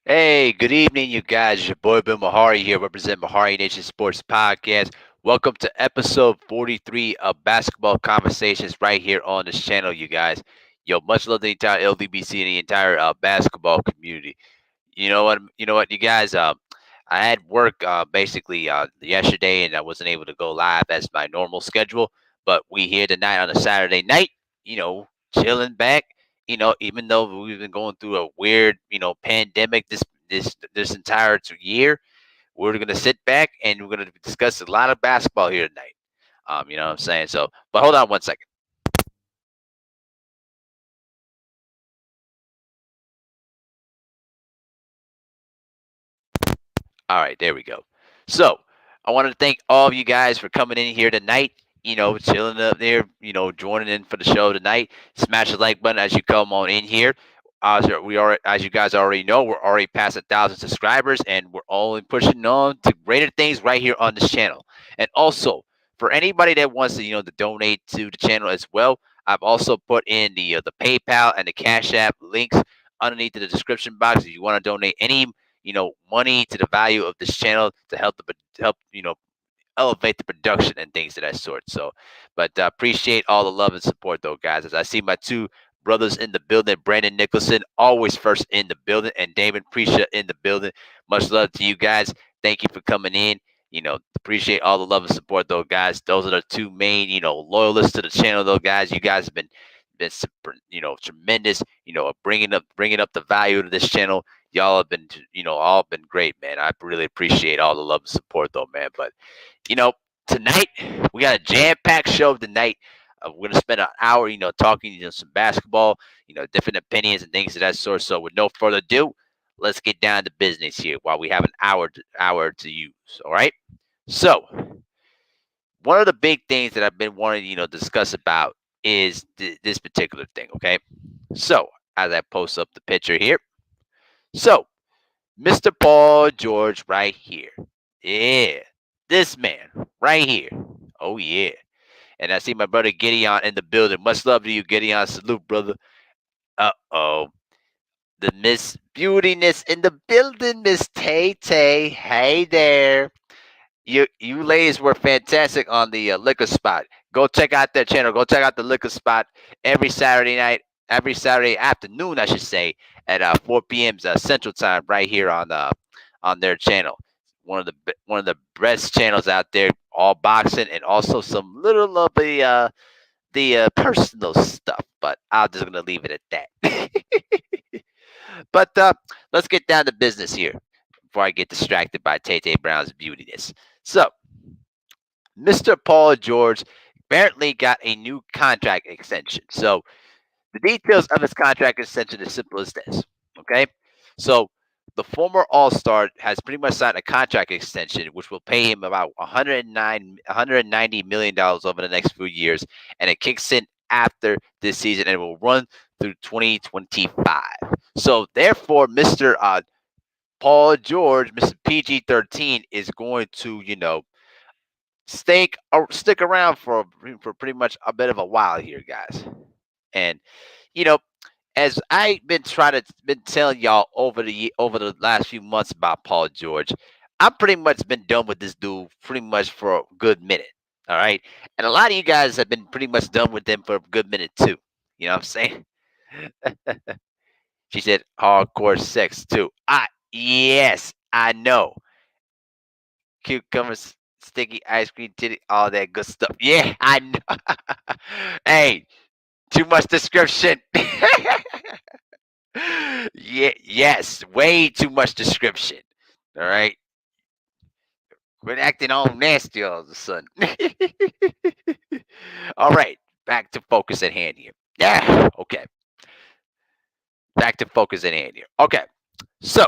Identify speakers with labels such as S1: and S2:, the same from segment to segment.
S1: Hey, good evening, you guys. Your boy Bill Mahari here, representing MehariNation Sports Podcast. Welcome to episode 43 of Basketball Conversations right here on this channel, you guys. Yo, much love to the entire LDBC and the entire basketball community. You know what, you guys. I had work basically yesterday, and I wasn't able to go live as my normal schedule. But we here tonight on a Saturday night, chilling back. Even though we've been going through a weird, pandemic this entire year, we're gonna sit back and we're gonna discuss a lot of basketball here tonight. You know what I'm saying? So, but hold on one second. All right, there we go. So I want to thank all of you guys for coming in here tonight. Chilling up there. Joining in for the show tonight. Smash the like button as you come on in here. As you guys already know, we're already past 1,000 subscribers, and we're only pushing on to greater things right here on this channel. And also, for anybody that wants to, to donate to the channel as well, I've also put in the PayPal and the Cash App links underneath in the description box. If you want to donate any money to the value of this channel to help elevate the production and things of that sort. So, but appreciate all the love and support though, guys. As I see my two brothers in the building, Brandon Nicholson always first in the building, and Damon Precia in the building. Much love to you guys. Thank you for coming in. Appreciate all the love and support though, guys. Those are the two main loyalists to the channel though, guys. You guys have been super, tremendous. Bringing up the value of this channel. Y'all have been, all been great, man. I really appreciate all the love and support though, man. But you know, tonight we got a jam-packed show tonight. We're gonna spend an hour, talking, some basketball, different opinions and things of that sort. So, with no further ado, let's get down to business here while we have an hour to use. All right. So, one of the big things that I've been wanting, discuss about is this particular thing. Okay. So, as I post up the picture here, so Mr. Paul George right here. Yeah, this man right here. Oh yeah. And I see my brother Gideon in the building. Much love to you, Gideon. Salute, brother. Uh-oh. The Miss Beautiness in the building, Miss Tay Tay. Hey there. You ladies were fantastic on the liquor spot. Go check out their channel. Go check out the liquor spot every Saturday night, every Saturday afternoon, I should say, at 4 p.m. Central Time, right here on their channel. One of the best channels out there, all boxing and also some little of the personal stuff. But I'm just gonna leave it at that. But let's get down to business here before I get distracted by Tay Tay Brown's beautiness. So, Mr. Paul George apparently got a new contract extension. So, the details of his contract extension is simple as this. Okay. So, the former All Star has pretty much signed a contract extension, which will pay him about $190 million over the next few years, and it kicks in after this season and will run through 2025. So, therefore, Mr. Paul George, Mr. PG-13, is going to, stick around for pretty much a bit of a while here, guys. And you know, as I've been telling y'all over the last few months about Paul George, I'm pretty much been done with this dude pretty much for a good minute. All right, and a lot of you guys have been pretty much done with him for a good minute too. You know what I'm saying? She said hardcore sex too. Yes, I know. Cucumbers, sticky ice cream, titty, all that good stuff. Yeah, I know. Hey, too much description. Yeah, yes, way too much description. All right, quit acting all nasty all of a sudden. All right, back to focus at hand here. Yeah, okay, back to focus at hand here. Okay, so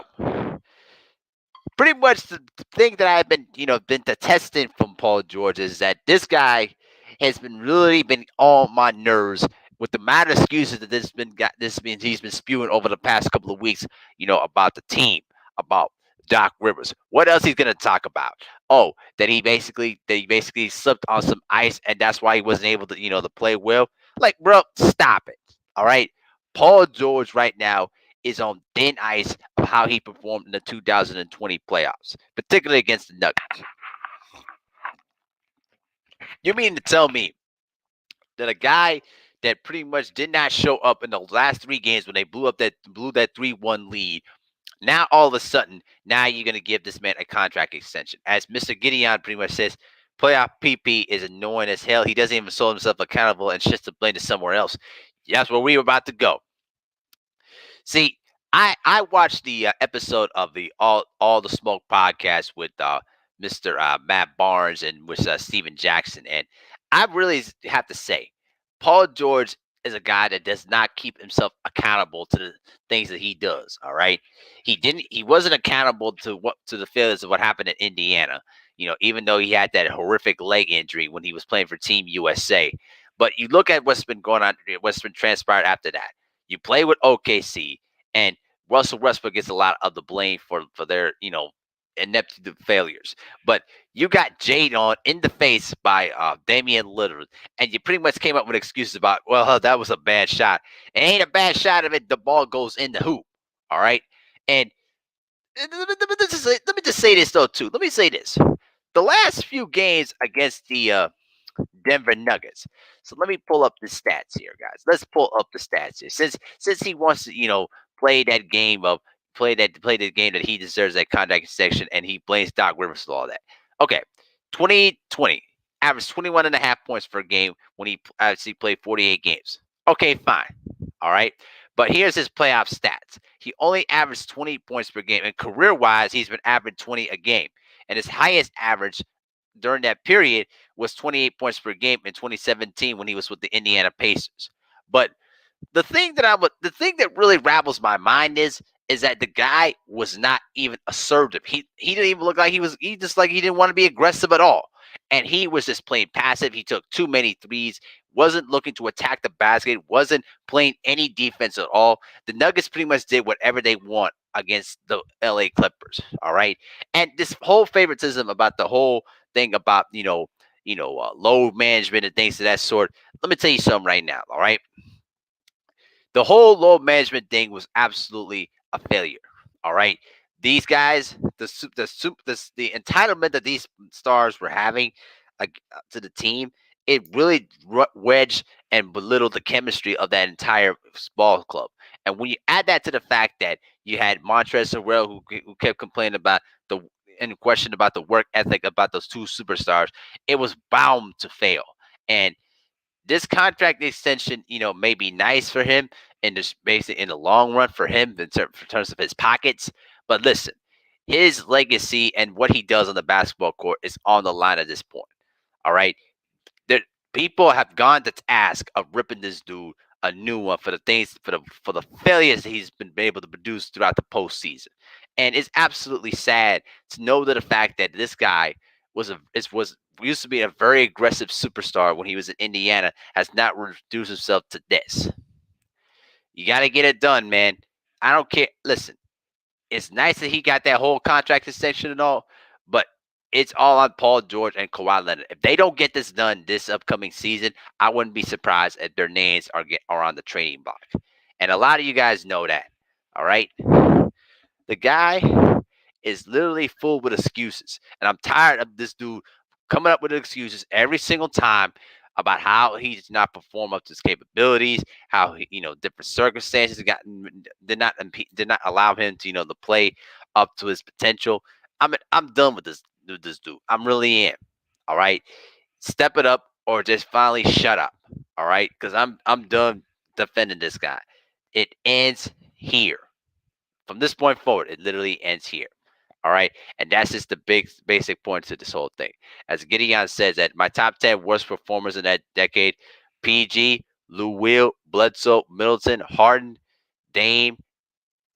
S1: pretty much the thing that I've been, been testing from Paul George is that this guy has been really been on my nerves with the amount of excuses that this means he's been spewing over the past couple of weeks, about the team, about Doc Rivers. What else he's gonna talk about? Oh, that he basically slipped on some ice and that's why he wasn't able to, to play well. Like, bro, stop it. All right. Paul George right now is on thin ice of how he performed in the 2020 playoffs, particularly against the Nuggets. You mean to tell me that a guy that pretty much did not show up in the last three games when they blew that 3-1 lead, now all of a sudden, now you're going to give this man a contract extension? As Mr. Gideon pretty much says, playoff PP is annoying as hell. He doesn't even hold himself accountable and shifts the blame to somewhere else. That's where we were about to go. See, I watched the episode of the All the Smoke podcast with Mr. Matt Barnes and with Steven Jackson, and I really have to say, Paul George is a guy that does not keep himself accountable to the things that he does. All right, he wasn't accountable to the failures of what happened in Indiana. Even though he had that horrific leg injury when he was playing for Team USA. But you look at what's been going on, what's been transpired after that. You play with OKC, and Russell Westbrook gets a lot of the blame for their inept failures. But you got Jade on in the face by Damian Lillard, and you pretty much came up with excuses about, well, that was a bad shot. It ain't a bad shot if the ball goes in the hoop. All right, and let me just say this though too. Let me say this: the last few games against the Denver Nuggets. So let me pull up the stats here, guys. Let's pull up the stats here. Since he wants to, play that game of play the game that he deserves that contract section, and he blames Doc Rivers for all that. Okay, 2020 averaged 21 and a half points per game when he actually played 48 games. Okay, fine. All right. But here's his playoff stats. He only averaged 20 points per game. And career-wise, he's been averaging 20 a game. And his highest average during that period was 28 points per game in 2017 when he was with the Indiana Pacers. But the thing that really rattles my mind is that the guy was not even assertive. He didn't even look like he just like he didn't want to be aggressive at all. And he was just playing passive. He took too many threes, wasn't looking to attack the basket, wasn't playing any defense at all. The Nuggets pretty much did whatever they want against the LA Clippers. All right. And this whole favoritism about the whole thing about, load management and things of that sort. Let me tell you something right now. All right. The whole load management thing was absolutely a failure. All right. These guys, the entitlement that these stars were having to the team, it really wedged and belittled the chemistry of that entire ball club. And when you add that to the fact that you had Montrezl Harrell, who kept complaining about the and question about the work ethic about those two superstars, it was bound to fail. And this contract extension, may be nice for him and just basically in the long run for him in terms of his pockets. But listen, his legacy and what he does on the basketball court is on the line at this point. All right. There, people have gone to task of ripping this dude a new one for the things for the failures that he's been able to produce throughout the postseason. And it's absolutely sad to know that the fact that this guy was used to be a very aggressive superstar when he was in Indiana has not reduced himself to this. You got to get it done, man. I don't care. Listen, it's nice that he got that whole contract extension and all, but it's all on Paul George and Kawhi Leonard. If they don't get this done this upcoming season, I wouldn't be surprised if their names are on the trading block. And a lot of you guys know that. All right. The guy is literally full with excuses. And I'm tired of this dude coming up with excuses every single time about how he did not perform up to his capabilities, how different circumstances did not allow him to to play up to his potential. I'm done with this dude. I'm really am. All right, step it up or just finally shut up. All right, because I'm done defending this guy. It ends here. From this point forward, it literally ends here. All right. And that's just the basic point to this whole thing. As Gideon says that my top 10 worst performers in that decade, PG, Lou Will, Bledsoe, Middleton, Harden, Dame,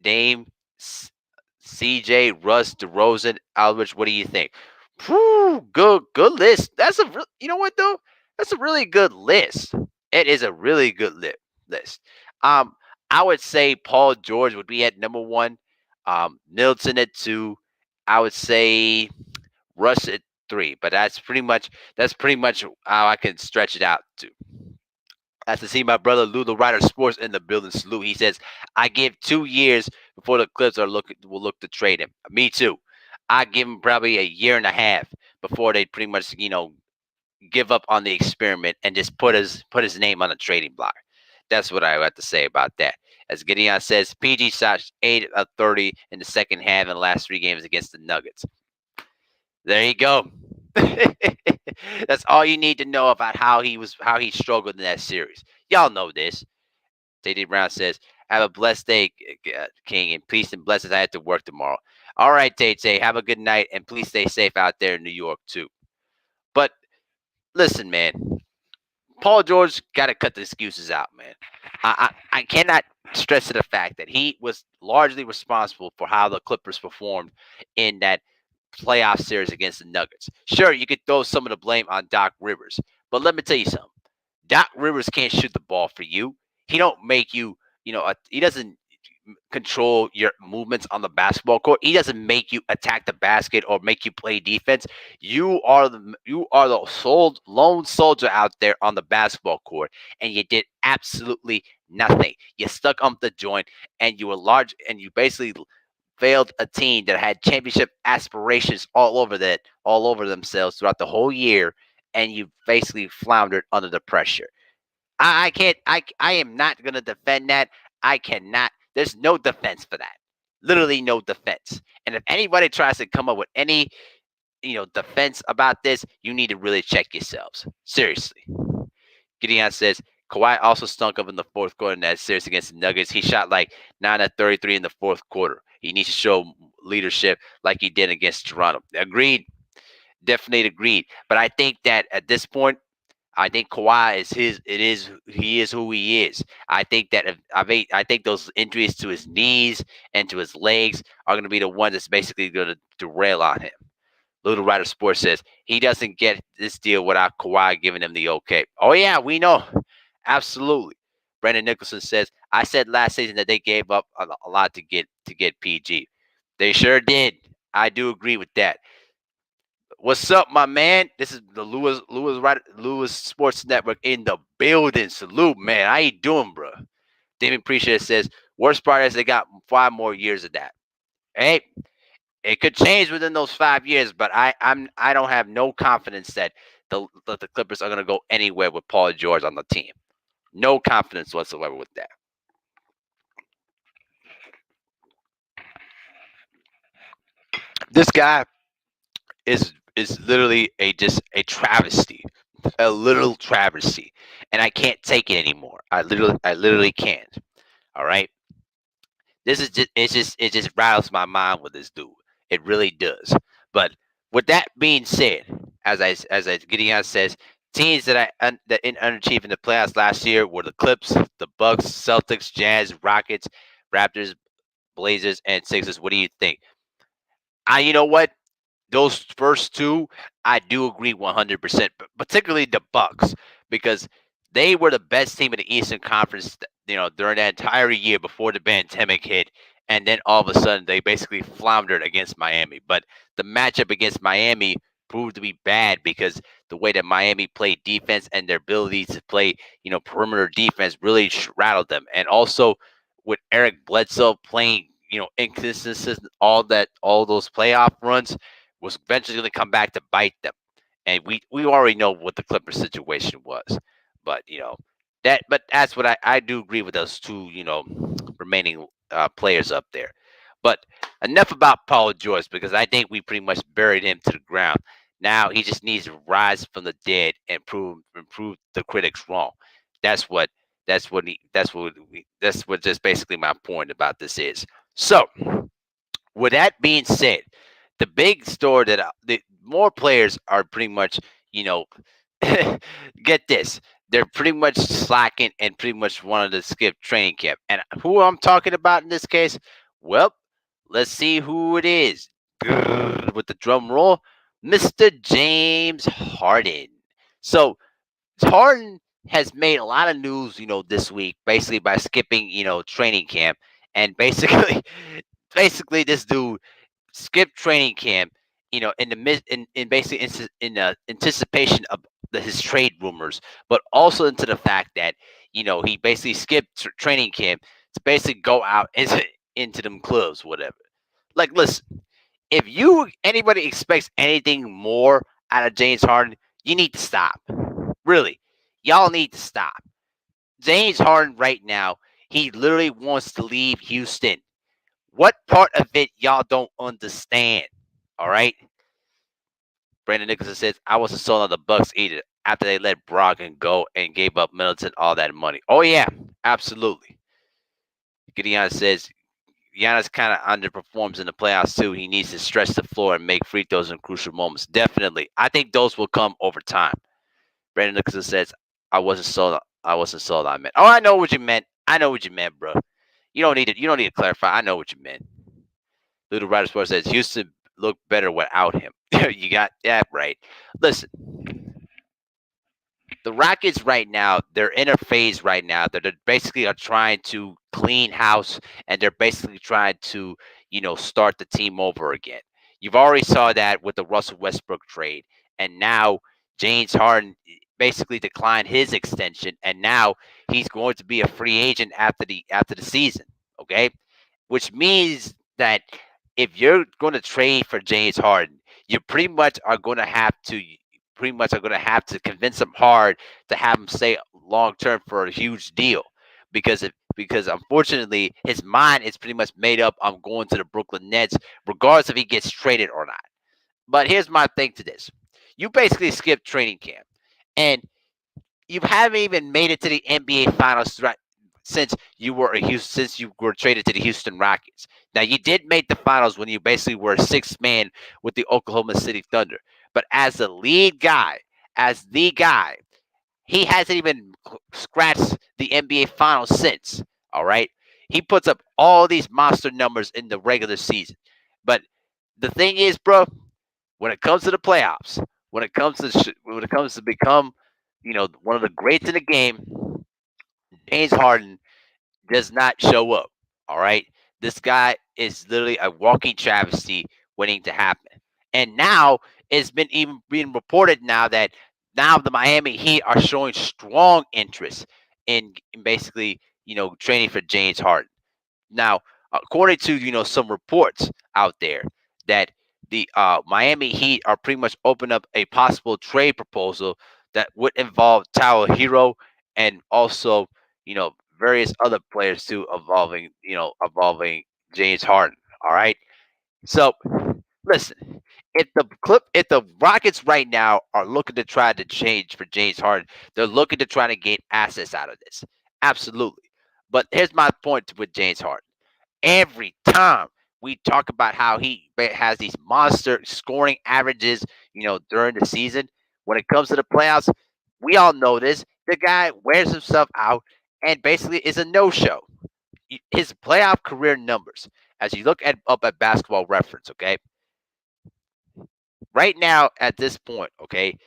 S1: Dame, CJ, Russ, DeRozan, Aldridge. What do you think? Whew, good list. You know what though? That's a really good list. It is a really good list. I would say Paul George would be at number one. Middleton at two. I would say Russ at three, but that's pretty much how I can stretch it out to. As to see my brother Lou the Rider Sports in the building. Salute. He says, I give 2 years before the Clips will look to trade him. Me too. I give him probably a year and a half before they pretty much, give up on the experiment and just put his name on the trading block. That's what I have to say about that. As Gideon says, PG shot 8 of 30 in the second half in the last 3 games against the Nuggets. There you go. That's all you need to know about how he struggled in that series. Y'all know this. JD Brown says, "Have a blessed day, King, and peace and blessings. I have to work tomorrow." All right, Tay. Have a good night, and please stay safe out there in New York too. But listen, man, Paul George got to cut the excuses out, man. I cannot stress to the fact that he was largely responsible for how the Clippers performed in that playoff series against the Nuggets. Sure, you could throw some of the blame on Doc Rivers, but let me tell you something. Doc Rivers can't shoot the ball for you. He don't make you, he doesn't control your movements on the basketball court. He doesn't make you attack the basket or make you play defense. You are the lone soldier out there on the basketball court, and you did absolutely nothing. You stuck on the joint, and you basically failed a team that had championship aspirations all over themselves throughout the whole year, and you basically floundered under the pressure. I can't. I am not gonna defend that. I cannot. There's no defense for that. Literally no defense. And if anybody tries to come up with any defense about this, you need to really check yourselves. Seriously. Gideon says Kawhi also stunk up in the fourth quarter in that series against the Nuggets. He shot like 9 of 33 in the fourth quarter. He needs to show leadership like he did against Toronto. Agreed. Definitely agreed. But I think that at this point, I think Kawhi is he is who he is. I think that I think those injuries to his knees and to his legs are going to be the ones that's basically going to derail on him. Little Rider Sports says he doesn't get this deal without Kawhi giving him the okay. Oh yeah, we know, absolutely. Brandon Nicholson says I said last season that they gave up a lot to get PG. They sure did. I do agree with that. What's up, my man? This is the Lewis Sports Network in the building. Salute, man. How you doing, bro? Damon Appreciate says worst part is they got 5 more years of that. Hey, it could change within those 5 years, but I don't have no confidence that the Clippers are gonna go anywhere with Paul George on the team. No confidence whatsoever with that. This guy is literally a travesty, a little travesty, and I can't take it anymore. I literally can't. All right, this is just it just rattles my mind with this dude. It really does. But with that being said, as I Gideon says, teams that underachieved in the playoffs last year were the Clips, the Bucks, Celtics, Jazz, Rockets, Raptors, Blazers, and Sixers. What do you think? You know what? Those first two, I do agree 100%, particularly the Bucks, because they were the best team in the Eastern Conference, during that entire year before the pandemic hit, and then all of a sudden they basically floundered against Miami. But the matchup against Miami proved to be bad because the way that Miami played defense and their ability to play, perimeter defense really rattled them, and also with Eric Bledsoe playing, inconsistent, all those playoff runs was eventually going to come back to bite them. And we already know what the Clippers situation was. But that's what I do agree with those two, remaining players up there. But enough about Paul George because I think we pretty much buried him to the ground. Now he just needs to rise from the dead and prove the critics wrong. That's what that's what just basically my point about this is. So with that being said, the big story that the more players are pretty much, you know, get this, they're pretty much slacking and pretty much wanted to skip training camp. And who I'm talking about in this case, well, let's see who it is. With the drum roll, Mr. James Harden. So Harden has made a lot of news, this week, basically by skipping, training camp, and basically, basically this dude skip training camp, in the mid in basically in anticipation of his trade rumors, but also into the fact that he basically skipped training camp to basically go out into them clubs, whatever. Like, listen, if anybody expects anything more out of James Harden, you need to stop. Really, y'all need to stop. James Harden right now, he literally wants to leave Houston. What part of it y'all don't understand? All right. Brandon Nicholson says, I wasn't sold on the Bucks either after they let Brogdon go and gave up Middleton all that money. Oh, yeah, absolutely. Gideon says, Giannis kind of underperforms in the playoffs, too. He needs to stretch the floor and make free throws in crucial moments. Definitely. I think those will come over time. Brandon Nicholson says, I wasn't sold. I wasn't sold on man. Oh, I know what you meant. I know what you meant, bro. You don't need to. You don't need to clarify. I know what you meant. Little Rider Sports says Houston looked better without him. You got that right. Listen, the Rockets right now, they're in a phase right now that they basically are trying to clean house, and they're basically trying to, start the team over again. You've already saw that with the Russell Westbrook trade, and now James Harden basically declined his extension, and now he's going to be a free agent after the season. Okay, which means that if you're going to trade for James Harden, you pretty much are going to have to convince him hard to have him stay long term for a huge deal, because unfortunately his mind is pretty much made up on going to the Brooklyn Nets, regardless if he gets traded or not. But here's my thing to this: you basically skipped training camp, and you haven't even made it to the NBA Finals since you were traded to the Houston Rockets. Now you did make the finals when you basically were a sixth man with the Oklahoma City Thunder, but as the guy, he hasn't even scratched the NBA Finals since. All right, he puts up all these monster numbers in the regular season, but the thing is, bro, when it comes to the playoffs, when it comes to become, one of the greats in the game, James Harden does not show up. All right. This guy is literally a walking travesty waiting to happen. And now it's been even being reported now the Miami Heat are showing strong interest in basically, training for James Harden. Now, according to some reports out there that the Miami Heat are pretty much open up a possible trade proposal that would involve Tyler Hero and also various other players too, involving James Harden. All right, so listen, if the Rockets right now are looking to try to change for James Harden, they're looking to try to get assets out of this. Absolutely. But here's my point with James Harden. Every time we talk about how he has these monster scoring averages, during the season, when it comes to the playoffs, we all know this. The guy wears himself out and basically is a no-show. His playoff career numbers, as you look up at Basketball Reference, okay, right now at this point, okay,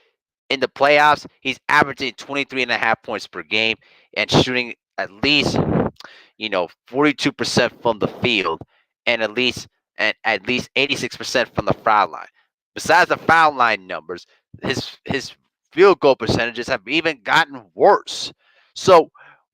S1: in the playoffs, he's averaging 23 and a half points per game and shooting at least 42% from the field and at least 86% from the foul line. Besides the foul line numbers, his field goal percentages have even gotten worse. So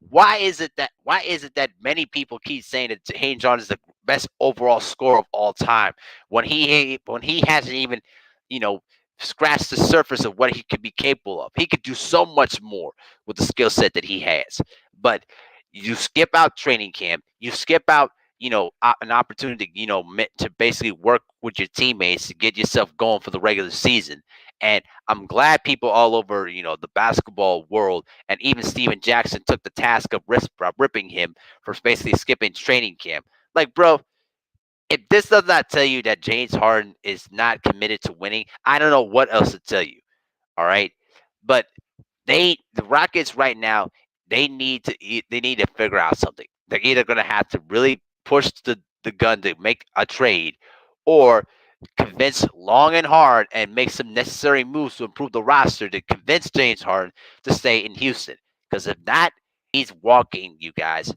S1: why is it that many people keep saying that James Harden is the best overall scorer of all time when he hasn't even you know scratched the surface of what he could be capable of? He could do so much more with the skill set that he has. But you skip out training camp, you skip out an opportunity to basically work with your teammates to get yourself going for the regular season. And I'm glad people all over the basketball world and even Steven Jackson took the task of ripping him for basically skipping training camp. Like, bro, if this does not tell you that James Harden is not committed to winning, I don't know what else to tell you. All right, but the Rockets right now, they need to figure out something. They're either going to have to really push the gun to make a trade, or convince long and hard and make some necessary moves to improve the roster to convince James Harden to stay in Houston. Because if not, he's walking, you guys.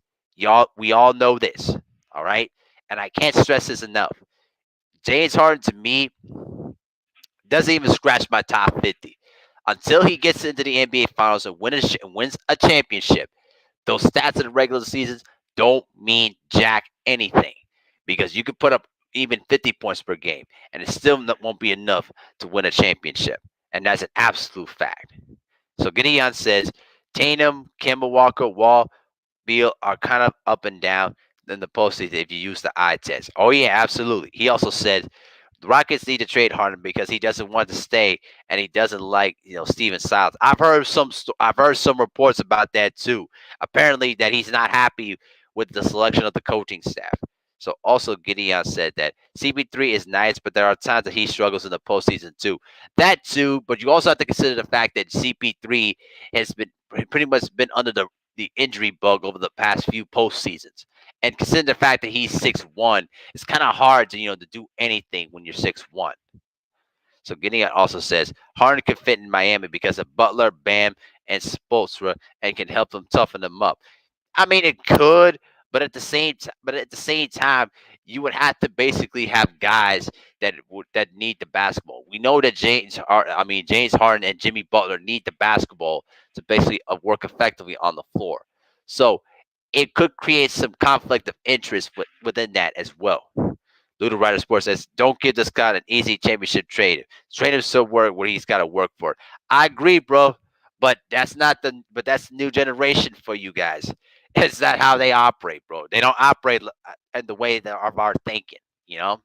S1: We all know this. All right, and I can't stress this enough. James Harden to me doesn't even scratch my top 50. Until he gets into the NBA Finals and wins a championship, those stats in the regular seasons don't mean jack anything because you could put up even 50 points per game and it still won't be enough to win a championship. And that's an absolute fact. So Gideon says Tatum, Kemba Walker, Wall, Beal are kind of up and down in the postseason if you use the eye test. Oh, yeah, absolutely. He also said the Rockets need to trade Harden because he doesn't want to stay and he doesn't like Steven Silas. I've heard some reports about that too. Apparently that he's not happy with the selection of the coaching staff. So also Gideon said that CP3 is nice, but there are times that he struggles in the postseason too. That too, but you also have to consider the fact that CP3 has been pretty much been under the injury bug over the past few postseasons. And consider the fact that he's 6'1", it's kind of hard to do anything when you're 6'1". So Gideon also says Harden can fit in Miami because of Butler, Bam, and Spoelstra, and can help them toughen them up. I mean, it could, but at the same time, you would have to basically have guys that need the basketball. We know that James Harden and Jimmy Butler need the basketball to basically work effectively on the floor. So it could create some conflict of interest within that as well. Luda Rider Sports says, "Don't give this guy an easy championship trade. Trade him somewhere where he's got to work for it." I agree, bro, but that's the new generation for you guys. It's not how they operate, bro. They don't operate in the way of our thinking, because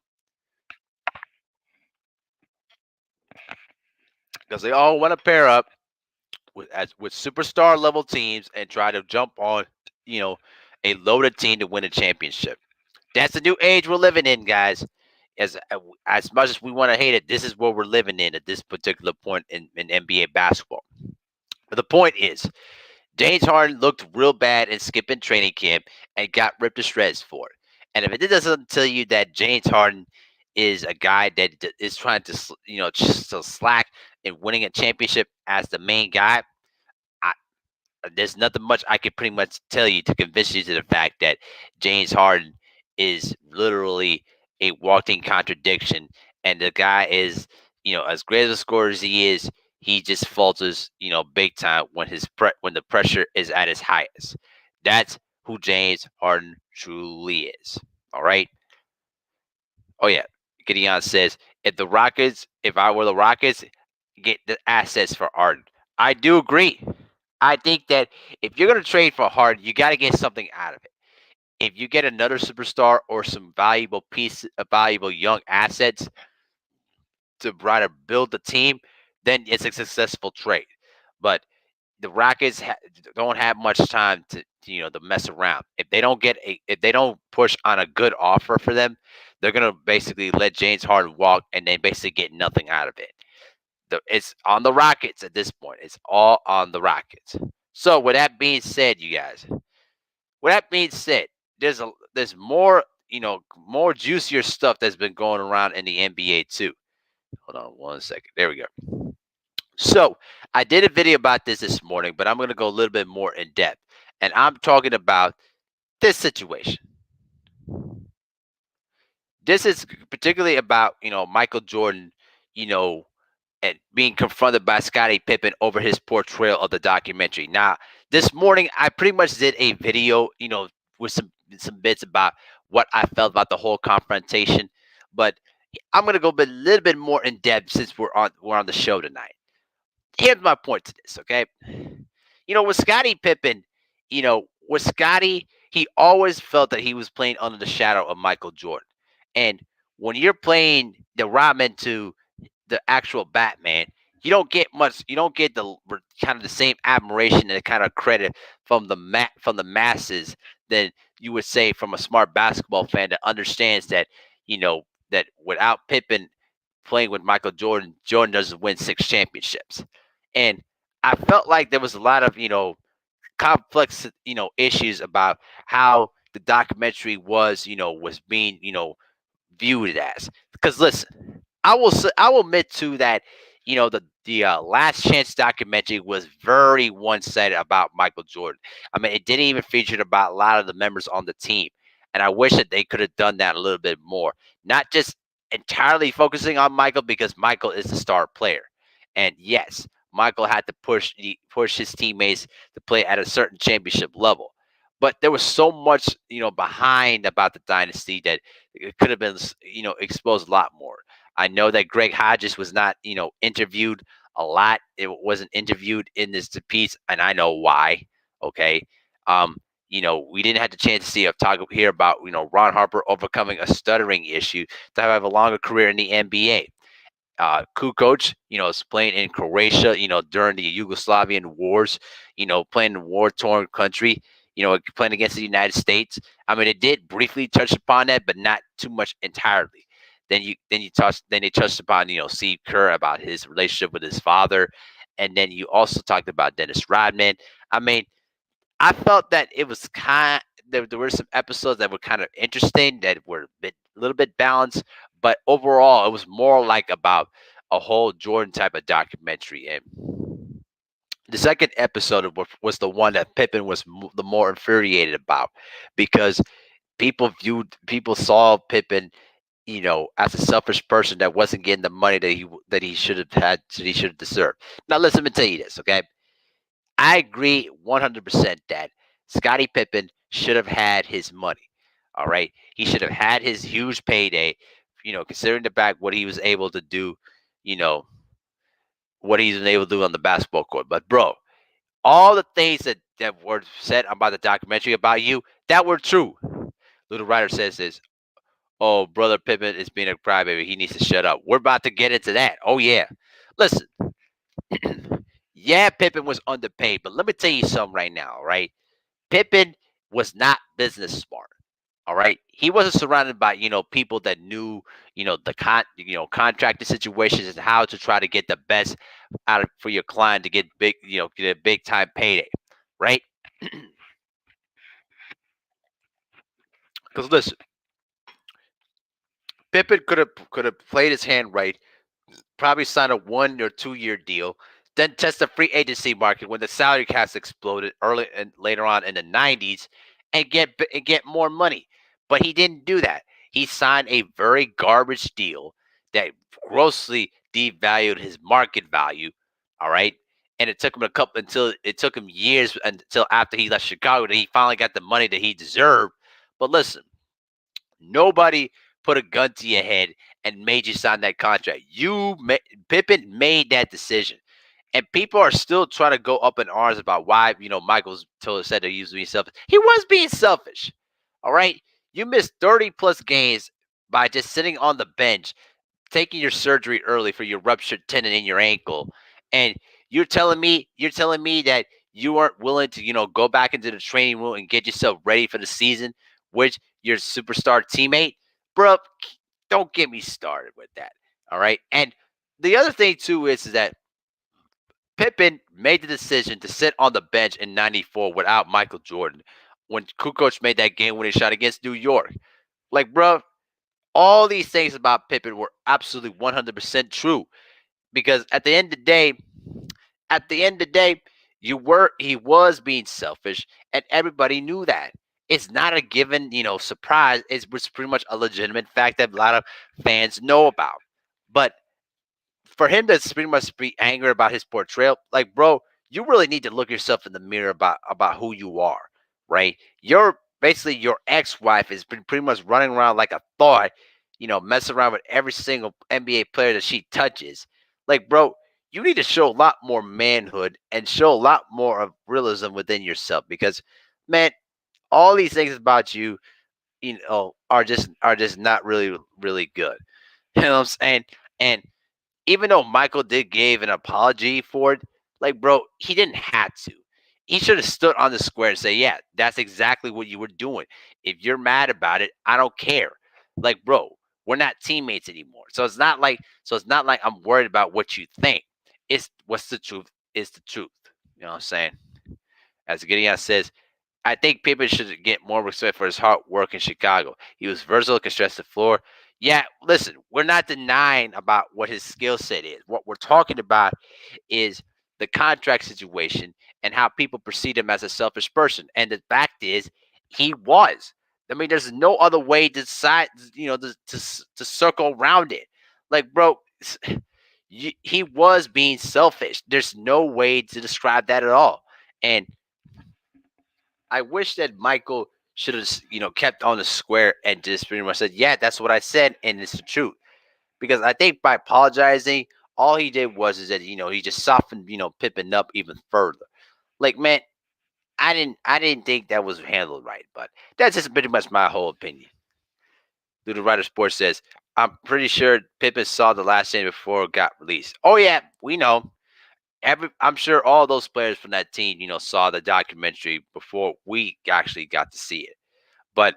S1: they all want to pair up with superstar level teams and try to jump on, you know, a loaded team to win a championship. That's the new age we're living in, guys. As much as we want to hate it, this is what we're living in at this particular point in NBA basketball. But the point is, James Harden looked real bad in skipping training camp and got ripped to shreds for it. And if it doesn't tell you that James Harden is a guy that is trying to, just to slack in winning a championship as the main guy, I, there's nothing much I can pretty much tell you to convince you to the fact that James Harden is literally a walking contradiction, and the guy is, as great of a scorer as he is, he just falters, big time when the pressure is at its highest. That's who James Harden truly is. All right. Oh yeah. Gideon says, if I were the Rockets, get the assets for Harden. I do agree. I think that if you're going to trade for Harden, you got to get something out of it. If you get another superstar or some valuable young assets to try to build the team, then it's a successful trade. But the Rockets don't have much time to mess around. If they don't push on a good offer for them, they're gonna basically let James Harden walk and then basically get nothing out of it. It's on the Rockets at this point. It's all on the Rockets. So with that being said, you guys, with that being said, there's more more juicier stuff that's been going around in the NBA too. Hold on one second. There we go. So I did a video about this morning, but I'm going to go a little bit more in depth, and I'm talking about this situation. This is particularly about Michael Jordan, you know, and being confronted by Scottie Pippen over his portrayal of the documentary. Now, this morning I pretty much did a video, with some bits about what I felt about the whole confrontation, but I'm gonna go a little bit more in depth since we're on the show tonight. Here's my point to this, okay? With Scottie Pippen, with Scottie, he always felt that he was playing under the shadow of Michael Jordan, and when you're playing the Rodman to the actual Batman, you don't get much. You don't get the kind of the same admiration and kind of credit from the masses than you would say from a smart basketball fan that understands that that without Pippen playing with Michael Jordan, Jordan doesn't win 6 championships. And I felt like there was a lot of complex issues about how the documentary was being viewed as. Because listen, I will admit too that the Last Chance documentary was very one sided about Michael Jordan. I mean, it didn't even feature about a lot of the members on the team, and I wish that they could have done that a little bit more. Not just entirely focusing on Michael because Michael is the star player, and yes. Michael had to push his teammates to play at a certain championship level. But there was so much, behind about the dynasty that it could have been, exposed a lot more. I know that Greg Hodges was not, interviewed a lot. It wasn't interviewed in this piece, and I know why. Okay. Um, we didn't have the chance to hear about, Ron Harper overcoming a stuttering issue to have a longer career in the NBA. Kukoc, is playing in Croatia, during the Yugoslavian wars, playing in a war-torn country, playing against the United States. I mean, it did briefly touch upon that, but not too much entirely. Then they touched upon, Steve Kerr about his relationship with his father, and then you also talked about Dennis Rodman. I mean, I felt that it was there were some episodes that were kind of interesting, that were a little bit balanced, but overall it was more like about a whole Jordan type of documentary. And the second episode was the one that Pippen was the more infuriated about, because people saw Pippen, as a selfish person that wasn't getting the money that he should have had, that he should have deserved. Now, listen, let me tell you this, okay? I agree 100% that Scottie Pippen should have had his money. All right. He should have had his huge payday, considering the fact what he was able to do, you know, what he's been able to do on the basketball court. But, bro, all the things that were said about the documentary about you, that were true. Little writer says this. Oh, brother Pippen is being a crybaby. He needs to shut up. We're about to get into that. Oh, yeah. Listen, yeah, Pippen was underpaid, but let me tell you something right now, right? Pippen was not business smart. All right. He wasn't surrounded by, people that knew, contracting situations and how to try to get the best out of for your client to get big, get a big time payday. Right. Because listen, Pippen could have played his hand right, probably sign a 1 or 2 year deal, then test the free agency market when the salary caps exploded early and later on in the 90s, and get more money. But he didn't do that. He signed a very garbage deal that grossly devalued his market value. All right. And it took him years until after he left Chicago that he finally got the money that he deserved. But listen, nobody put a gun to your head and made you sign that contract. Pippen made that decision, and people are still trying to go up in arms about why Michael's said that he was being selfish. He was being selfish. All right, you missed 30+ games by just sitting on the bench, taking your surgery early for your ruptured tendon in your ankle, and you're telling me that you weren't willing to go back into the training room and get yourself ready for the season, which your superstar teammate, bro. Don't get me started with that. All right, and the other thing too is that Pippen made the decision to sit on the bench in '94 without Michael Jordan when Kukoc made that game-winning shot against New York. Like, bro, all these things about Pippen were absolutely 100% true, because at the end of the day, he was being selfish, and everybody knew that. It's not a given, surprise. It was pretty much a legitimate fact that a lot of fans know about. But for him to pretty much be angry about his portrayal, like, bro, you really need to look yourself in the mirror about who you are, right? Your ex-wife has been pretty much running around like a thought, messing around with every single NBA player that she touches. Like, bro, you need to show a lot more manhood and show a lot more of realism within yourself, because, man, all these things about you, are just not really good. You know what I'm saying? And even though Michael did give an apology for it, like, bro, he didn't have to. He should have stood on the square and say, "Yeah, that's exactly what you were doing. If you're mad about it, I don't care." Like, bro, we're not teammates anymore. So it's not like I'm worried about what you think. It's what's the truth is the truth. You know what I'm saying? As Gideon says, I think Pippen should get more respect for his hard work in Chicago. He was versatile, can stretch the floor. Yeah, listen, we're not denying about what his skill set is. What we're talking about is the contract situation and how people perceive him as a selfish person. And the fact is, he was. I mean, there's no other way to decide, to circle around it. Like, bro, He was being selfish. There's no way to describe that at all. And I wish that Michael should have, kept on the square and just pretty much said, "Yeah, that's what I said, and it's the truth." Because I think by apologizing, all he did was is that he just softened Pippen up even further. Like, man, I didn't think that was handled right, but that's just pretty much my whole opinion. Through the Writer Sports says, I'm pretty sure Pippen saw the last game before it got released. Oh yeah, we know. I'm sure all those players from that team, saw the documentary before we actually got to see it. But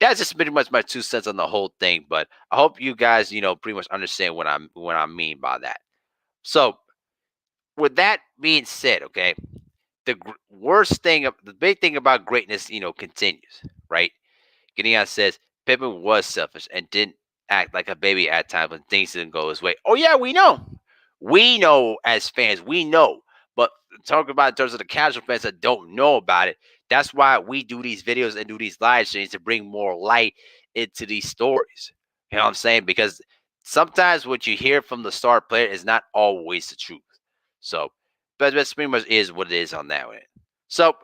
S1: that's just pretty much my 2 cents on the whole thing. But I hope you guys, pretty much understand what I mean by that. So with that being said, okay, worst thing, the big thing about greatness, continues, right? Gideon says Pippen was selfish and didn't act like a baby at times when things didn't go his way. Oh yeah, we know. We know as fans, we know. But talk about in terms of the casual fans that don't know about it. That's why we do these videos and do these live streams to bring more light into these stories. You know what I'm saying? Because sometimes what you hear from the star player is not always the truth. So, but that's pretty much is what it is on that one. So,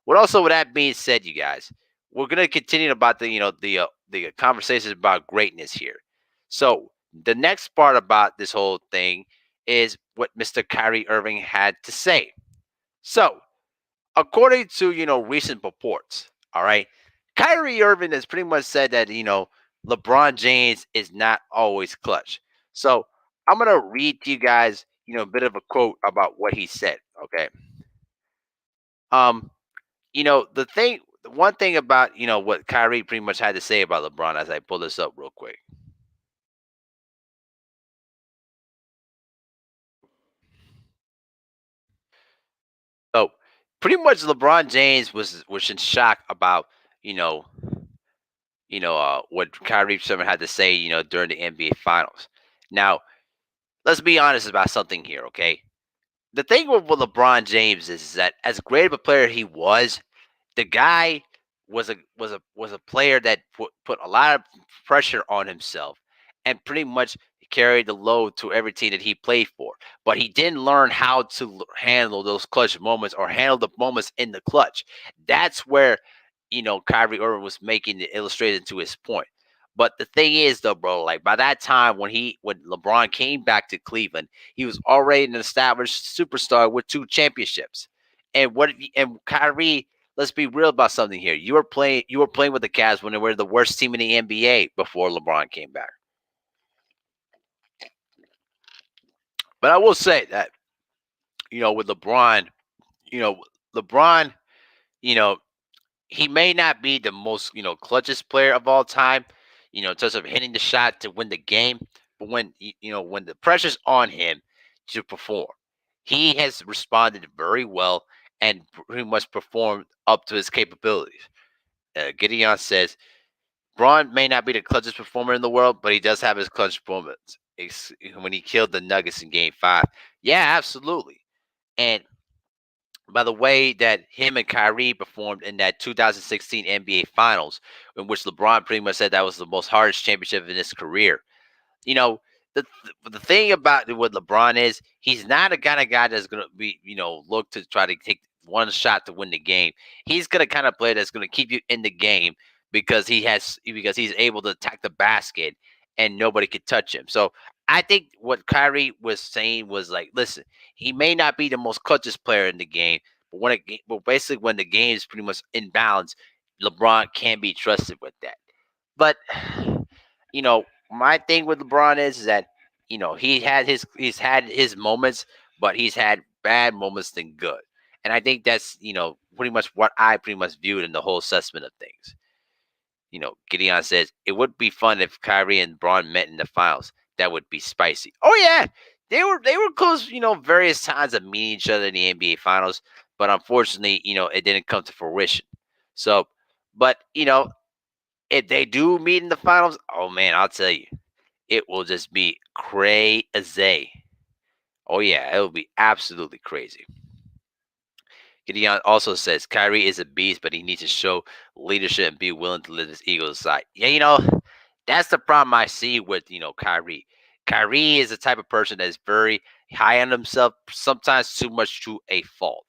S1: with that being said, you guys, we're gonna continue about the conversations about greatness here. So the next part about this whole thing is what Mr. Kyrie Irving had to say. So according to recent reports, all right, Kyrie Irving has pretty much said that LeBron James is not always clutch. So I'm gonna read to you guys a bit of a quote about what he said. Okay. Um, the one thing about what Kyrie pretty much had to say about LeBron as I pull this up real quick. So pretty much LeBron James was in shock about you know what Kyrie Irving had to say during the NBA Finals. Now let's be honest about something here, okay? The thing with LeBron James is that as great of a player he was, the guy was a player that put a lot of pressure on himself and pretty much carried the load to every team that he played for. But he didn't learn how to handle those clutch moments or handle the moments in the clutch. That's where Kyrie Irving was making the illustration to his point. But the thing is, though, bro, like by that time when LeBron came back to Cleveland, he was already an established superstar with 2 championships. And Kyrie, let's be real about something here. You were playing with the Cavs when they were the worst team in the NBA before LeBron came back. But I will say that, with LeBron, you know, LeBron, you know, he may not be the most, clutchest player of all time, in terms of hitting the shot to win the game. But when the pressure's on him to perform, he has responded very well and pretty much performed up to his capabilities. Gideon says Braun may not be the clutchest performer in the world, but he does have his clutch moments. When he killed the Nuggets in Game 5. Yeah, absolutely. And by the way that him and Kyrie performed in that 2016 NBA Finals, in which LeBron pretty much said that was the most hardest championship in his career. You know, the thing about what LeBron is, he's not a kind of guy that's gonna be, look to try to take one shot to win the game. He's gonna kind of player that's gonna keep you in the game because he's able to attack the basket and nobody could touch him. So I think what Kyrie was saying was like, listen, he may not be the most clutchest player in the game, but basically when the game is pretty much in balance, LeBron can be trusted with that. But my thing with LeBron is that he's had his moments, but he's had bad moments than good. And I think that's pretty much what I pretty much viewed in the whole assessment of things. Gideon says it would be fun if Kyrie and Braun met in the finals. That would be spicy. Oh yeah, they were close. Various times of meeting each other in the NBA finals, but unfortunately, it didn't come to fruition. So, but if they do meet in the finals, oh man, I'll tell you, it will just be crazy. Oh yeah, it will be absolutely crazy. Gideon also says Kyrie is a beast, but he needs to show leadership and be willing to let his ego aside. Yeah, that's the problem I see with Kyrie. Kyrie is the type of person that is very high on himself, sometimes too much to a fault.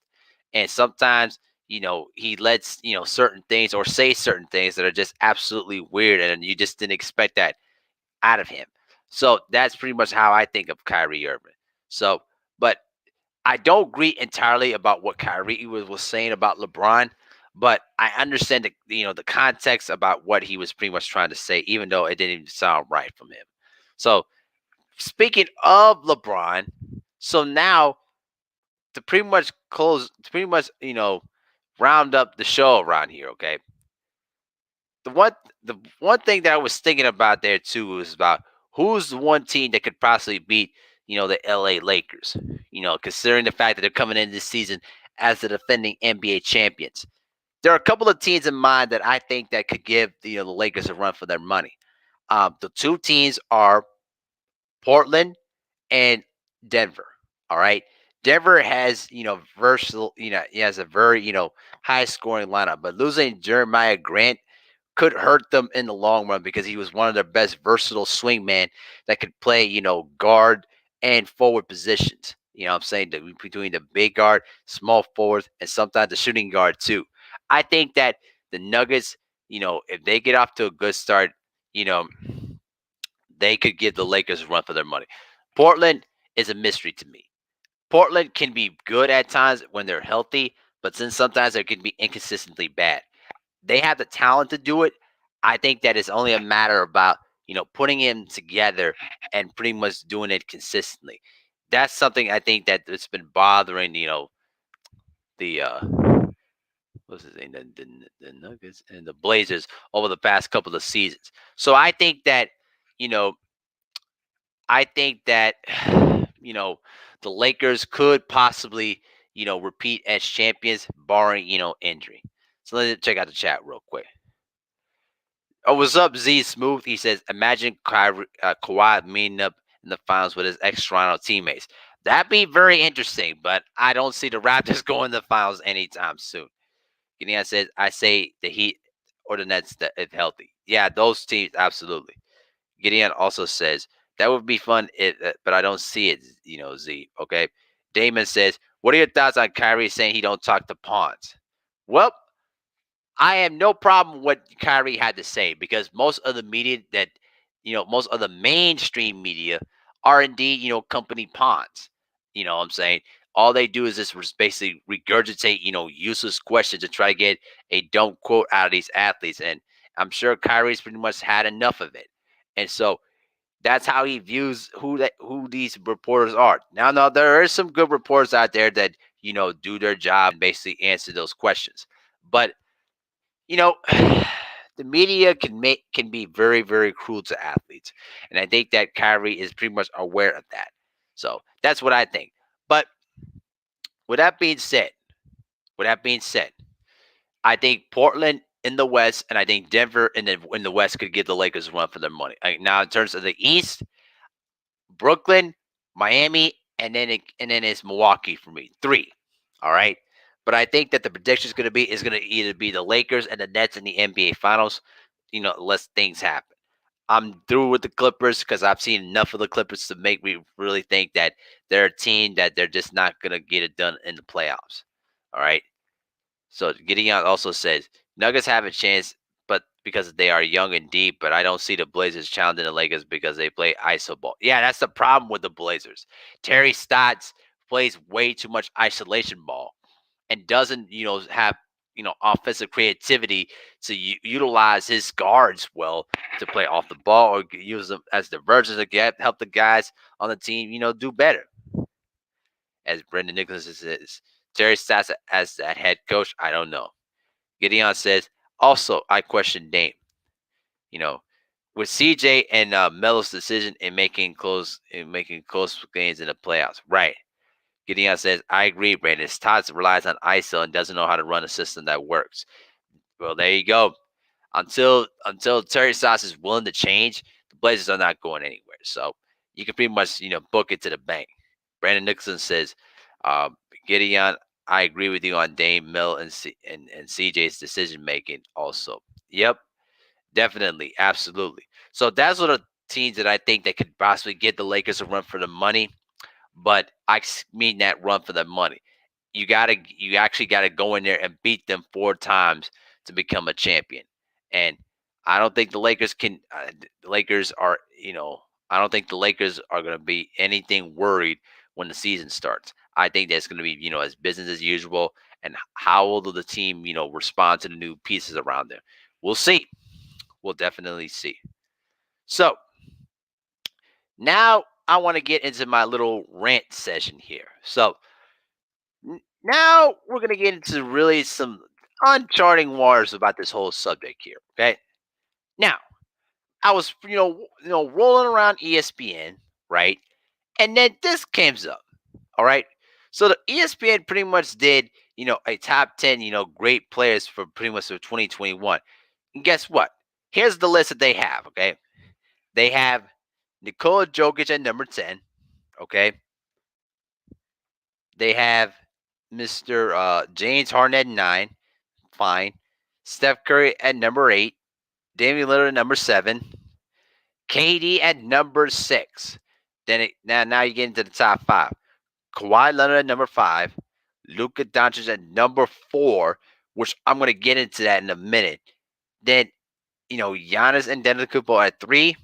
S1: And sometimes, he lets, certain things or say certain things that are just absolutely weird. And you just didn't expect that out of him. So that's pretty much how I think of Kyrie Irving. So, but I don't agree entirely about what Kyrie was saying about LeBron, but I understand the context about what he was pretty much trying to say, even though it didn't even sound right from him. So speaking of LeBron, so now to pretty much round up the show around here. Okay, the one the one thing that I was thinking about there too was about who's the one team that could possibly beat the L.A. Lakers. Considering the fact that they're coming in this season as the defending NBA champions, there are a couple of teams in mind that I think that could give the Lakers a run for their money. The two teams are Portland and Denver. All right. Denver has, versatile, he has a very, high scoring lineup, but losing Jeremiah Grant could hurt them in the long run because he was one of their best versatile swingmen that could play, guard and forward positions. I'm saying between the big guard, small forwards, and sometimes the shooting guard too. I think that the Nuggets, if they get off to a good start, you know, they could give the Lakers a run for their money. Portland is a mystery to me. Portland can be good at times when they're healthy, but then sometimes they can be inconsistently bad. They have the talent to do it. I think that it's only a matter about putting him together and pretty much doing it consistently. That's something I think that it's been bothering the what's his name the Nuggets and the Blazers over the past couple of seasons. So you know I think that you know the Lakers could possibly repeat as champions, barring injury. So let's check out the chat real quick. Oh, what's up, Z Smooth? He says, imagine Kawhi meeting up in the finals with his ex-Toronto teammates. That'd be very interesting, but I don't see the Raptors going to the finals anytime soon. Gideon says, I say the Heat or the Nets that if healthy. Yeah, those teams, absolutely. Gideon also says, that would be fun, but I don't see it, Z. Okay. Damon says, what are your thoughts on Kyrie saying he don't talk to pawns? Well, I have no problem what Kyrie had to say because most of the media most of the mainstream media are indeed, company pawns. What I'm saying? All they do is just basically regurgitate, useless questions to try to get a dumb quote out of these athletes. And I'm sure Kyrie's pretty much had enough of it. And so that's how he views who these reporters are. Now there are some good reporters out there that, do their job and basically answer those questions. But you know, the media can be very, very cruel to athletes, and I think that Kyrie is pretty much aware of that. So that's what I think. But with that being said, with that being said, I think Portland in the West and I think Denver in the West could give the Lakers a run for their money. Now, in terms of the East, Brooklyn, Miami, and then it's Milwaukee for me. Three. All right. But I think that the prediction is going to either be the Lakers and the Nets in the NBA Finals. Unless things happen. I'm through with the Clippers because I've seen enough of the Clippers to make me really think that they're a team that they're just not going to get it done in the playoffs. All right. So Gideon also says Nuggets have a chance, but because they are young and deep, but I don't see the Blazers challenging the Lakers because they play iso ball. Yeah, that's the problem with the Blazers. Terry Stotts plays way too much isolation ball and doesn't, have offensive creativity to utilize his guards well to play off the ball or use them as diversions to help the guys on the team, do better. As Brendan Nicholas says, Terry Stotts as that head coach, I don't know. Gideon says, also, I question Dame. You know, with CJ and Melo's decision in making close games in the playoffs, right? Gideon says, I agree, Brandon. Stotts relies on ISO and doesn't know how to run a system that works. Well, there you go. Until Terry Stotts is willing to change, the Blazers are not going anywhere. So you can pretty much book it to the bank. Brandon Nixon says, uh, Gideon, I agree with you on Dame Mill and CJ's decision making. Also, yep, definitely, absolutely. So teams that I think that could possibly get the Lakers a run for the money, but I mean that run for the money. You actually gotta go in there and beat them 4 times to become a champion. And I don't think the Lakers can. The Lakers are, I don't think the Lakers are gonna be anything worried when the season starts. I think that's gonna be, as business as usual. And how will the team, respond to the new pieces around them? We'll see. We'll definitely see. So now I want to get into my little rant session here. So now we're gonna get into really some uncharting waters about this whole subject here. Okay. Now I was, rolling around ESPN, right, and then this comes up. All right. So the ESPN pretty much did, a top 10, great players for pretty much for 2021. And guess what? Here's the list that they have. Okay. They have Nikola Jokic at number 10. Okay. They have Mr. James Harden at 9. Fine. Steph Curry at number 8. Damian Lillard at number 7. KD at number 6. Now you get into the top 5. Kawhi Leonard at number 5. Luka Doncic at number 4, which I'm going to get into that in a minute. Then, Giannis Antetokounmpo at 3.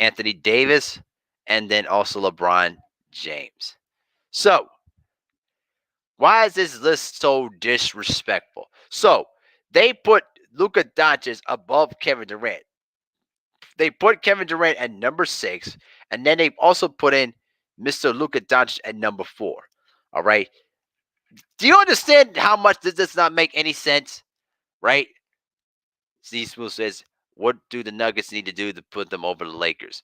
S1: Anthony Davis, and then also LeBron James. So, why is this list so disrespectful? So, they put Luka Doncic above Kevin Durant. They put Kevin Durant at number 6, and then they also put in Mr. Luka Doncic at number 4. All right. Do you understand how much this does not make any sense? Right? Steve Smooth says, what do the Nuggets need to do to put them over the Lakers?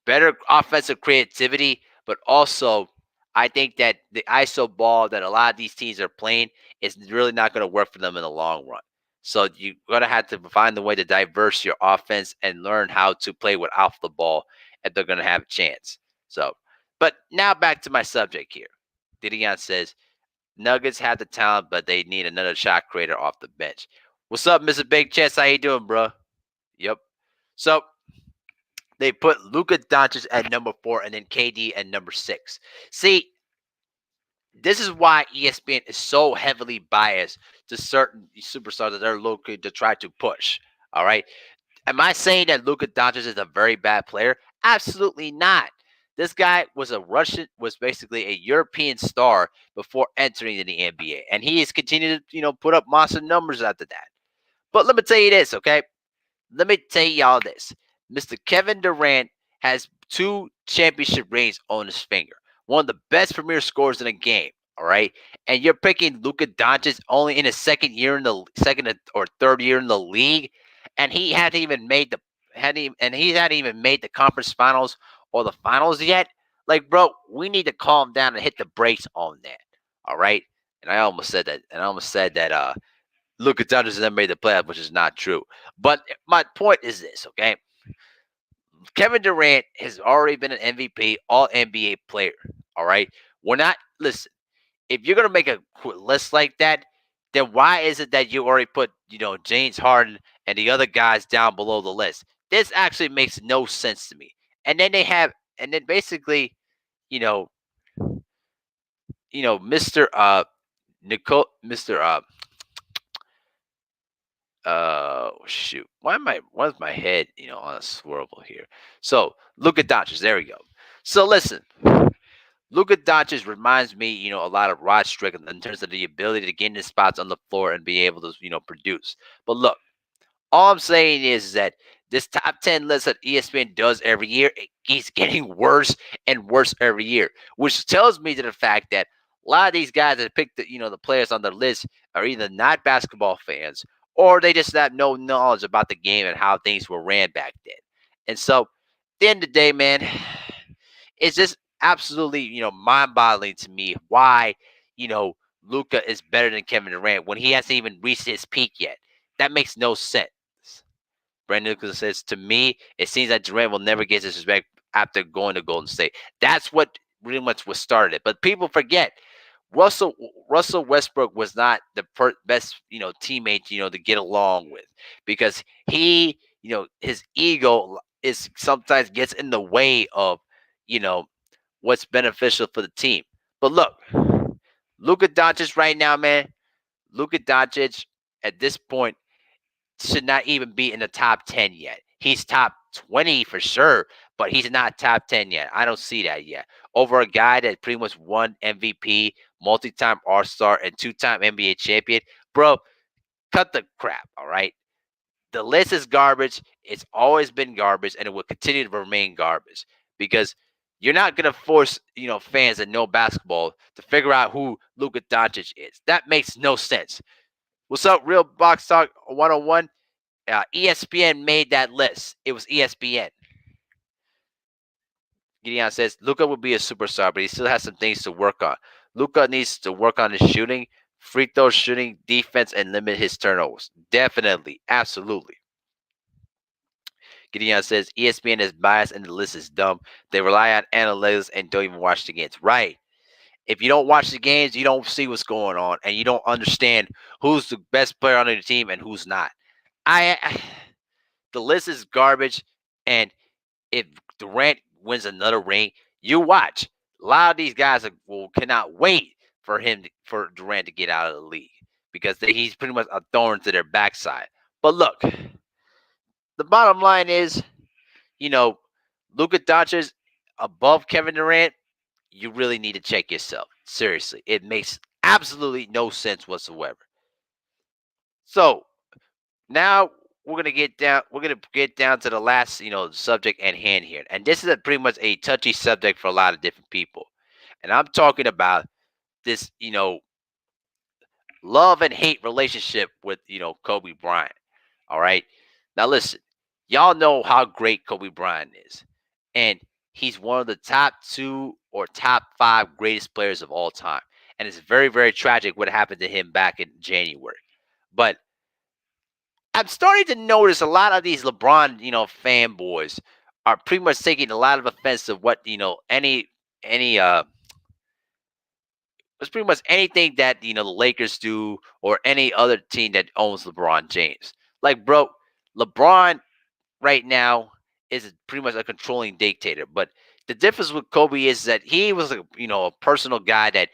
S1: Better offensive creativity, but also I think that the ISO ball that a lot of these teams are playing is really not going to work for them in the long run. So you're going to have to find the way to diverse your offense and learn how to play with off the ball if they're going to have a chance. So, but now back to my subject here. Didion says, Nuggets have the talent, but they need another shot creator off the bench. What's up, Mr. Big Chance? How you doing, bro? Yep. So they put Luka Doncic at number 4 and then KD at number 6. See, this is why ESPN is so heavily biased to certain superstars that they're looking to try to push. All right. Am I saying that Luka Doncic is a very bad player? Absolutely not. This guy was basically a European star before entering the NBA, and he has continued to, put up monster numbers after that. But let me tell you this, okay? Let me tell y'all this. Mr. Kevin Durant has 2 championship rings on his finger. One of the best premier scorers in the game. All right. And you're picking Luka Doncic only in his second or third year in the league. And he hadn't even made the conference finals or the finals yet. Like, bro, we need to calm down and hit the brakes on that. All right. And I almost said that. Luka Doncic has never made the playoffs, which is not true. But my point is this, okay? Kevin Durant has already been an MVP, all NBA player. All right. Listen, if you're gonna make a list like that, then why is it that you already put, James Harden and the other guys down below the list? This actually makes no sense to me. And then basically, you know, Mr. Mr. Shoot. Why is my head, on a swivel here? So Luka Doncic, there we go. So listen, Luka Doncic reminds me, a lot of Rod Strickland in terms of the ability to get in his spots on the floor and be able to, produce. But look, all I'm saying is that this top 10 list that ESPN does every year, it keeps getting worse and worse every year, which tells me to the fact that a lot of these guys that pick the players on the list are either not basketball fans or they just have no knowledge about the game and how things were ran back then. And so, at the end of the day, man, it's just absolutely, mind-boggling to me why, Luka is better than Kevin Durant when he hasn't even reached his peak yet. That makes no sense. Brandon Nichols says, to me, it seems that Durant will never get his respect after going to Golden State. That's what pretty much was started. But people forget, Russell Westbrook was not the best, teammate, to get along with because he, his ego is sometimes gets in the way of, you know, what's beneficial for the team. But look, Luka Doncic right now, man. Luka Doncic at this point should not even be in the top 10 yet. He's top 20 for sure, but he's not top 10 yet. I don't see that yet. Over a guy that pretty much won MVP, multi-time All-Star, and two-time NBA champion. Bro, cut the crap, all right? The list is garbage. It's always been garbage, and it will continue to remain garbage because you're not gonna force fans that know basketball to figure out who Luka Doncic is. That makes no sense. What's up, Real Box Talk 101? ESPN made that list. It was ESPN. Gideon says Luka will be a superstar, but he still has some things to work on. Luka needs to work on his shooting, free throw shooting, defense, and limit his turnovers. Definitely, absolutely. Gideon says ESPN is biased and the list is dumb. They rely on analytics and don't even watch the games. Right. If you don't watch the games, you don't see what's going on, and you don't understand who's the best player on the team and who's not. The list is garbage, and if Durant wins another ring, you watch. A lot of these guys cannot wait for Durant to get out of the league because he's pretty much a thorn to their backside. But look, the bottom line is, you know, Luka Doncic above Kevin Durant, you really need to check yourself. Seriously, it makes absolutely no sense whatsoever. So now we're gonna get down to the last subject at hand here, and this is pretty much a touchy subject for a lot of different people, and I'm talking about this love and hate relationship with Kobe Bryant. All right, now listen, y'all know how great Kobe Bryant is, and he's one of the top 2 or top 5 greatest players of all time, and it's very, very tragic what happened to him back in January. But I'm starting to notice a lot of these LeBron, fanboys are pretty much taking a lot of offense to what, any it's pretty much anything that, the Lakers do or any other team that owns LeBron James. Like, bro, LeBron right now is pretty much a controlling dictator. But the difference with Kobe is that he was a personal guy that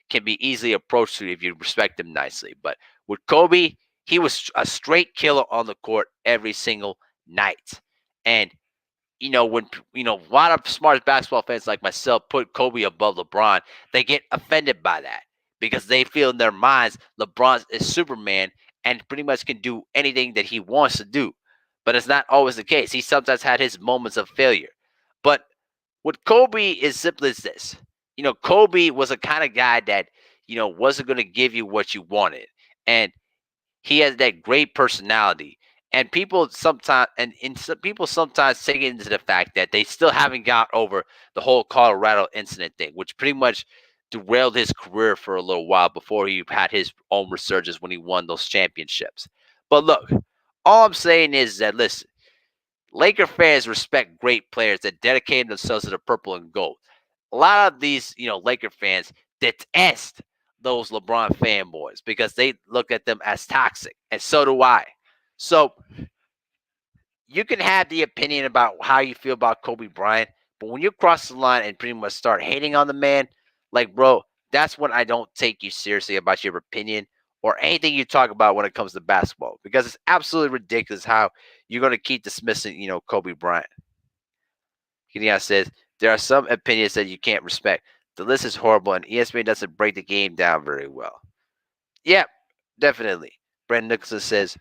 S1: can be easily approached to if you respect him nicely. But with Kobe, he was a straight killer on the court every single night. And when a lot of smart basketball fans like myself put Kobe above LeBron, they get offended by that because they feel in their minds LeBron is Superman and pretty much can do anything that he wants to do. But it's not always the case. He sometimes had his moments of failure. But with Kobe is simply as this. Kobe was a kind of guy that, wasn't going to give you what you wanted. And he has that great personality. And some people sometimes take it into the fact that they still haven't got over the whole Colorado incident thing, which pretty much derailed his career for a little while before he had his own resurgence when he won those championships. But look, all I'm saying is that listen, Laker fans respect great players that dedicate themselves to the purple and gold. A lot of these, Laker fans detest those LeBron fanboys because they look at them as toxic, and so do I. So you can have the opinion about how you feel about Kobe Bryant, but when you cross the line and pretty much start hating on the man, like, bro, that's when I don't take you seriously about your opinion or anything you talk about when it comes to basketball because it's absolutely ridiculous how you're going to keep dismissing, Kobe Bryant. Gideon says there are some opinions that you can't respect. The list is horrible, and ESPN doesn't break the game down very well. Yeah, definitely. Brent Nicholson says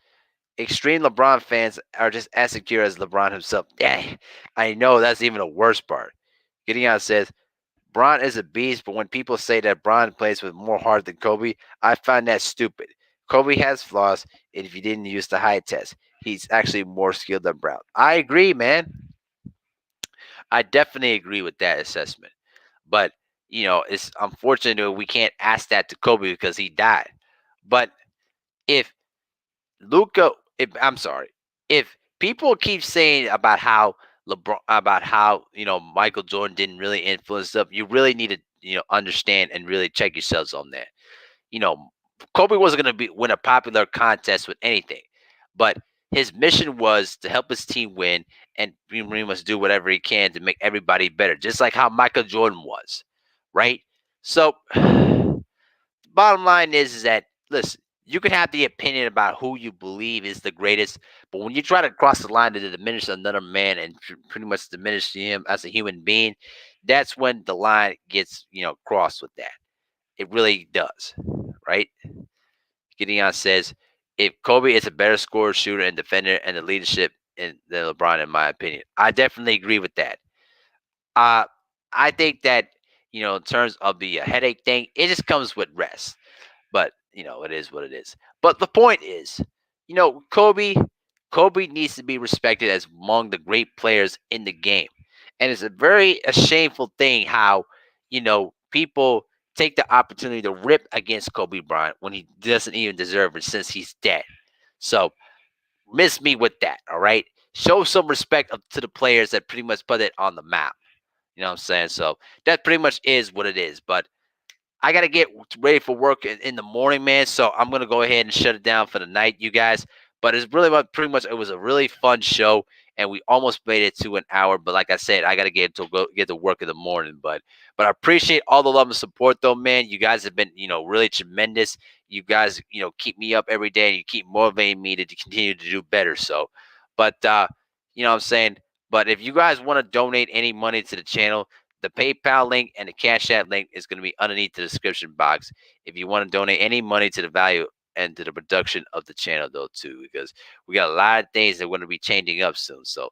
S1: extreme LeBron fans are just as secure as LeBron himself. Yeah, I know that's even a worse part. Gideon says Bron is a beast, but when people say that Bron plays with more heart than Kobe, I find that stupid. Kobe has flaws, and if you didn't use the high test, he's actually more skilled than Brown. I agree, man. I definitely agree with that assessment. But, it's unfortunate we can't ask that to Kobe because he died. But if Luca, if I'm sorry, if people keep saying about how LeBron, about how Michael Jordan didn't really influence them, you really need to understand and really check yourselves on that. You know, Kobe wasn't going to win a popular contest with anything, but His mission was to help his team win and pretty much do whatever he can to make everybody better, just like how Michael Jordan was, right? So, bottom line is that listen, you can have the opinion about who you believe is the greatest, but when you try to cross the line to diminish another man and pretty much diminish him as a human being, that's when the line gets crossed with that. It really does, right? Gideon says, if Kobe is a better scorer, shooter, and defender, and the leadership than LeBron, in my opinion, I definitely agree with that. Uh, I think that in terms of the headache thing, it just comes with rest. But it is what it is. But the point is, Kobe needs to be respected as among the great players in the game, and it's a shameful thing how people take the opportunity to rip against Kobe Bryant when he doesn't even deserve it since he's dead. So miss me with that, all right? Show some respect to the players that pretty much put it on the map. You know what I'm saying? So that pretty much is what it is. But I got to get ready for work in the morning, man. So I'm going to go ahead and shut it down for the night, you guys. But it's really pretty much, it was a really fun show. And we almost made it to an hour. But like I said, I got to get to work in the morning. But I appreciate all the love and support, though, man. You guys have been, really tremendous. You guys, keep me up every day and you keep motivating me to continue to do better. So, but, you know what I'm saying? But if you guys want to donate any money to the channel, the PayPal link and the Cash App link is going to be underneath the description box if you want to donate any money to the value and to the production of the channel, though, too, because we got a lot of things that are going to be changing up soon. So,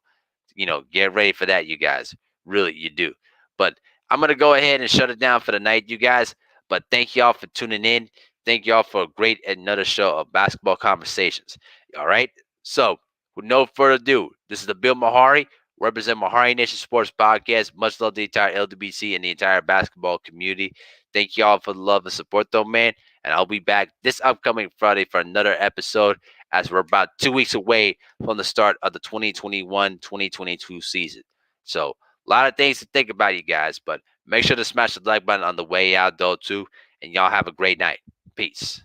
S1: get ready for that, you guys. Really, you do. But I'm going to go ahead and shut it down for the night, you guys. But thank y'all for tuning in. Thank y'all for a great another show of basketball conversations. All right. So, with no further ado, this is the Bill Mahari. Represent MehariNation Sports Podcast. Much love to the entire LWC and the entire basketball community. Thank y'all for the love and support, though, man. And I'll be back this upcoming Friday for another episode as we're about 2 weeks away from the start of the 2021-2022 season. So, a lot of things to think about, you guys. But make sure to smash the like button on the way out, though, too. And y'all have a great night. Peace.